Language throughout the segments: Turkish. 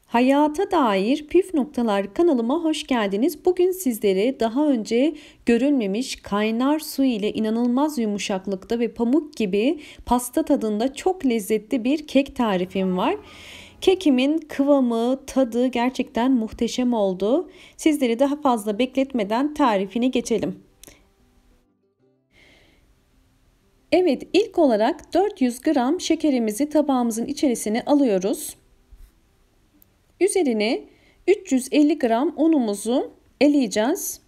Hayata dair püf noktalar kanalıma hoş geldiniz. Bugün sizlere daha önce görülmemiş kaynar su ile inanılmaz yumuşaklıkta ve pamuk gibi pasta tadında çok lezzetli bir kek tarifim var. Kekimin kıvamı, tadı gerçekten muhteşem oldu. Sizleri daha fazla bekletmeden tarifine geçelim. Evet, ilk olarak 400 gram şekerimizi tabağımızın içerisine alıyoruz. Üzerine 350 gram unumuzu eleyeceğiz.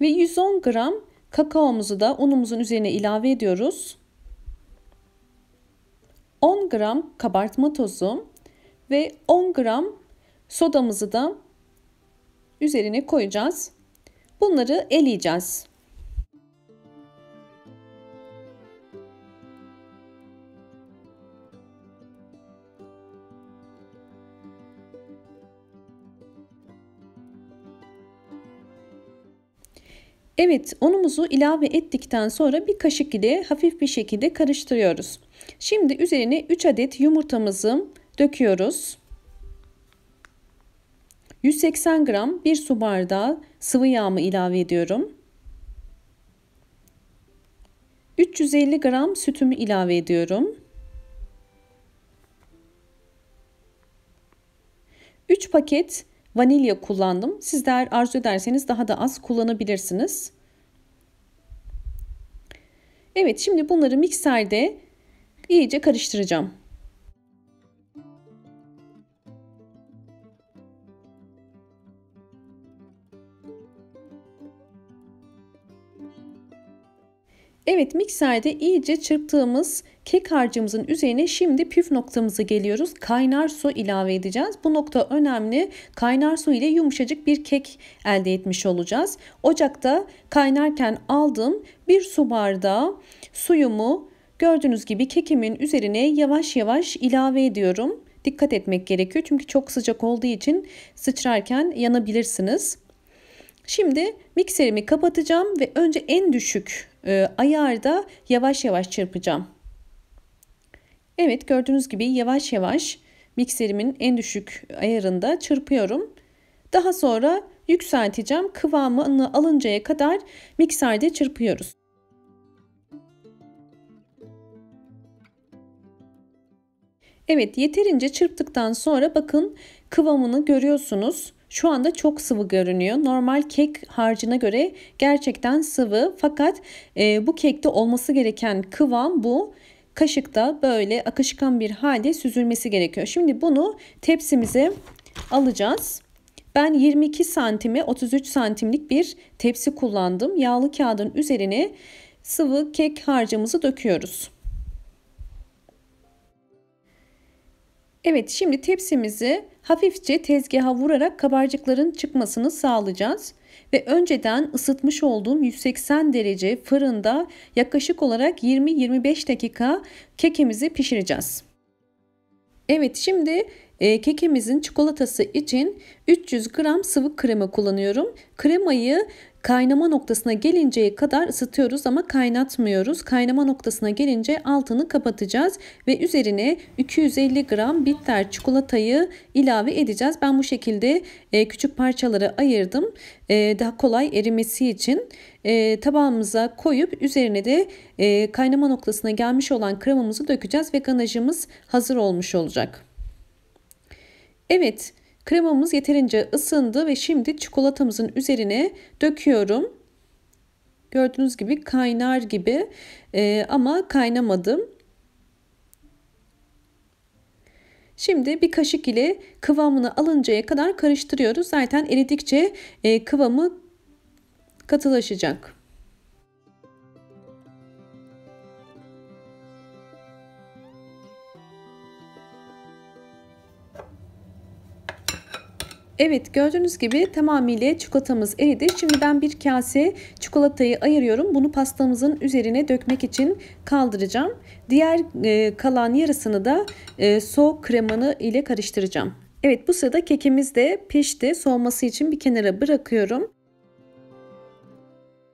Ve 110 gram kakaomuzu da unumuzun üzerine ilave ediyoruz. 10 gram kabartma tozu ve 10 gram sodamızı da üzerine koyacağız. Bunları eleyeceğiz. Evet, unumuzu ilave ettikten sonra bir kaşık ile hafif bir şekilde karıştırıyoruz. Şimdi üzerine 3 adet yumurtamızı döküyoruz. 180 gram 1 su bardağı sıvı yağımı ilave ediyorum. 350 gram sütümü ilave ediyorum. 3 paket vanilya kullandım. Sizler arzu ederseniz daha da az kullanabilirsiniz. Evet, şimdi bunları mikserde iyice karıştıracağım. Evet, mikserde iyice çırptığımız kek harcımızın üzerine şimdi püf noktamıza geliyoruz. Kaynar su ilave edeceğiz. Bu nokta önemli. Kaynar su ile yumuşacık bir kek elde etmiş olacağız. Ocakta kaynarken aldığım 1 su bardağı suyumu gördüğünüz gibi kekimin üzerine yavaş yavaş ilave ediyorum. Dikkat etmek gerekiyor çünkü çok sıcak olduğu için sıçrarken yanabilirsiniz. Şimdi mikserimi kapatacağım ve önce en düşük ayarda yavaş yavaş çırpacağım. Evet, gördüğünüz gibi yavaş yavaş mikserimin en düşük ayarında çırpıyorum. Daha sonra yükselteceğim. Kıvamını alıncaya kadar mikserde çırpıyoruz. Evet, yeterince çırptıktan sonra bakın kıvamını görüyorsunuz. Şu anda çok sıvı görünüyor. Normal kek harcına göre gerçekten sıvı. Fakat bu kekte olması gereken kıvam bu. Kaşıkta böyle akışkan bir halde süzülmesi gerekiyor. Şimdi bunu tepsimize alacağız. Ben 22 santime 33 santimlik bir tepsi kullandım. Yağlı kağıdın üzerine sıvı kek harcımızı döküyoruz. Evet, şimdi tepsimizi hafifçe tezgaha vurarak kabarcıkların çıkmasını sağlayacağız. Ve önceden ısıtmış olduğum 180 derece fırında yaklaşık olarak 20-25 dakika kekimizi pişireceğiz. Evet, şimdi kekimizin çikolatası için 300 gram sıvı krema kullanıyorum. Kremayı kaynama noktasına gelinceye kadar ısıtıyoruz ama kaynatmıyoruz. Kaynama noktasına gelince altını kapatacağız ve üzerine 250 gram bitter çikolatayı ilave edeceğiz. Ben bu şekilde küçük parçalara ayırdım. Daha kolay erimesi için tabağımıza koyup üzerine de kaynama noktasına gelmiş olan kremamızı dökeceğiz ve ganajımız hazır olmuş olacak. Evet, kremamız yeterince ısındı ve şimdi çikolatamızın üzerine döküyorum. Gördüğünüz gibi kaynar gibi ama kaynamadım. Şimdi bir kaşık ile kıvamını alıncaya kadar karıştırıyoruz. Zaten eridikçe kıvamı katılaşacak. Evet, gördüğünüz gibi tamamıyla çikolatamız eridi. Şimdi ben bir kase çikolatayı ayırıyorum. Bunu pastamızın üzerine dökmek için kaldıracağım. Diğer kalan yarısını da soğuk kremanı ile karıştıracağım. Evet, bu sırada kekimiz de pişti. Soğuması için bir kenara bırakıyorum.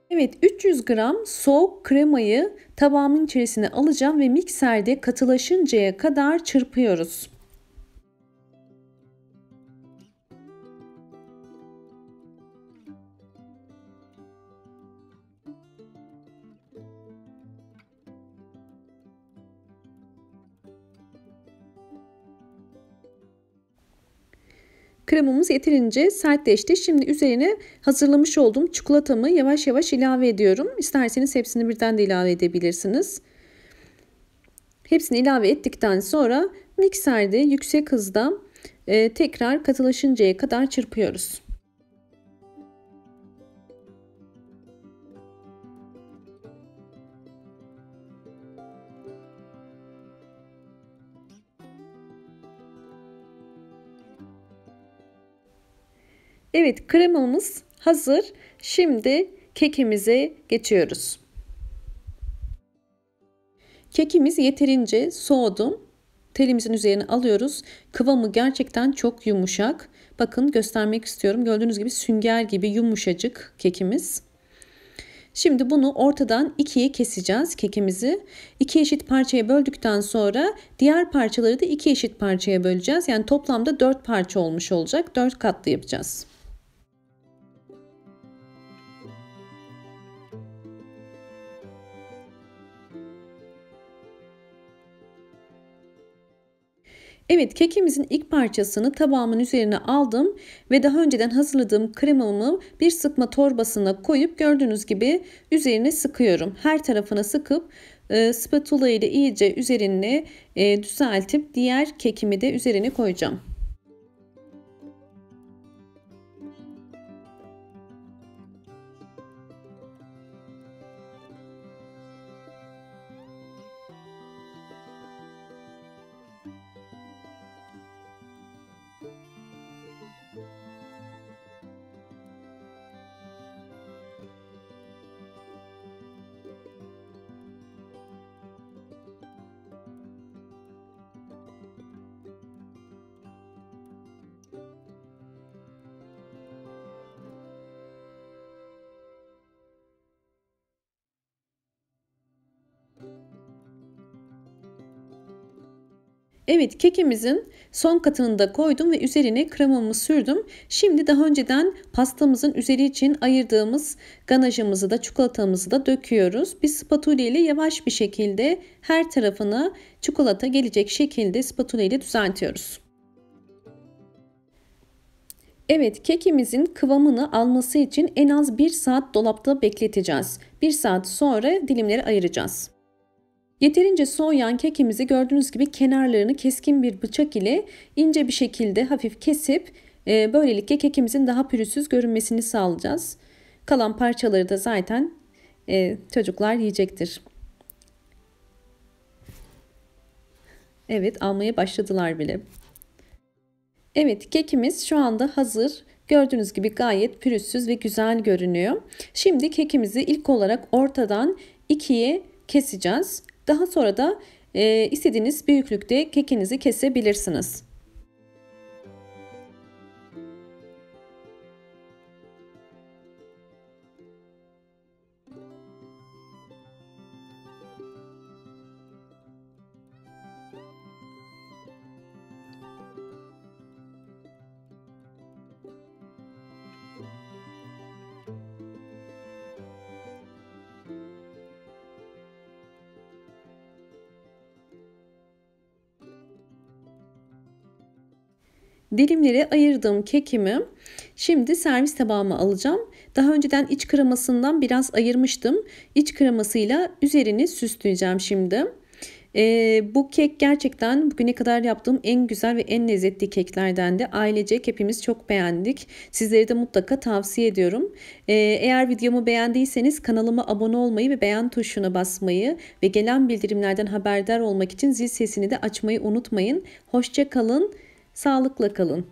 Evet, 300 gram soğuk kremayı tabağımın içerisine alacağım ve mikserde katılaşıncaya kadar çırpıyoruz. Kremamız yeterince sertleşti. Şimdi üzerine hazırlamış olduğum çikolatamı yavaş yavaş ilave ediyorum. İsterseniz hepsini birden de ilave edebilirsiniz. Hepsini ilave ettikten sonra mikserde yüksek hızda tekrar katılaşıncaya kadar çırpıyoruz. Evet, kremamız hazır. Şimdi kekimize geçiyoruz. Kekimiz yeterince soğudu. Telimizin üzerine alıyoruz. Kıvamı gerçekten çok yumuşak. Bakın göstermek istiyorum. Gördüğünüz gibi sünger gibi yumuşacık kekimiz. Şimdi bunu ortadan ikiye keseceğiz kekimizi. 2 eşit parçaya böldükten sonra diğer parçaları da 2 eşit parçaya böleceğiz. Yani toplamda 4 parça olmuş olacak. 4 katlı yapacağız. Evet, kekimizin ilk parçasını tabağımın üzerine aldım ve daha önceden hazırladığım kremamı bir sıkma torbasına koyup gördüğünüz gibi üzerine sıkıyorum. Her tarafına sıkıp spatula ile iyice üzerine düzeltip diğer kekimi de üzerine koyacağım. Evet, kekimizin son katını da koydum ve üzerine kremamı sürdüm. Şimdi daha önceden pastamızın üzeri için ayırdığımız ganajımızı da çikolatamızı da döküyoruz. Bir spatula ile yavaş bir şekilde her tarafına çikolata gelecek şekilde spatula ile düzeltiyoruz. Evet, kekimizin kıvamını alması için en az 1 saat dolapta bekleteceğiz. 1 saat sonra dilimleri ayıracağız. Yeterince soğuyan kekimizi gördüğünüz gibi kenarlarını keskin bir bıçak ile ince bir şekilde hafif kesip böylelikle kekimizin daha pürüzsüz görünmesini sağlayacağız. Kalan parçaları da zaten çocuklar yiyecektir. Evet, almaya başladılar bile. Evet, kekimiz şu anda hazır. Gördüğünüz gibi gayet pürüzsüz ve güzel görünüyor. Şimdi kekimizi ilk olarak ortadan ikiye keseceğiz. Daha sonra da istediğiniz büyüklükte kekinizi kesebilirsiniz. Dilimlere ayırdığım kekimi şimdi servis tabağıma alacağım. Daha önceden iç kremasından biraz ayırmıştım. İç kremasıyla üzerini süsleyeceğim şimdi. Bu kek gerçekten bugüne kadar yaptığım en güzel ve en lezzetli keklerden de. Ailecek hepimiz çok beğendik. Sizlere de mutlaka tavsiye ediyorum. Eğer videomu beğendiyseniz kanalıma abone olmayı ve beğen tuşuna basmayı ve gelen bildirimlerden haberdar olmak için zil sesini de açmayı unutmayın. Hoşça kalın. Sağlıkla kalın.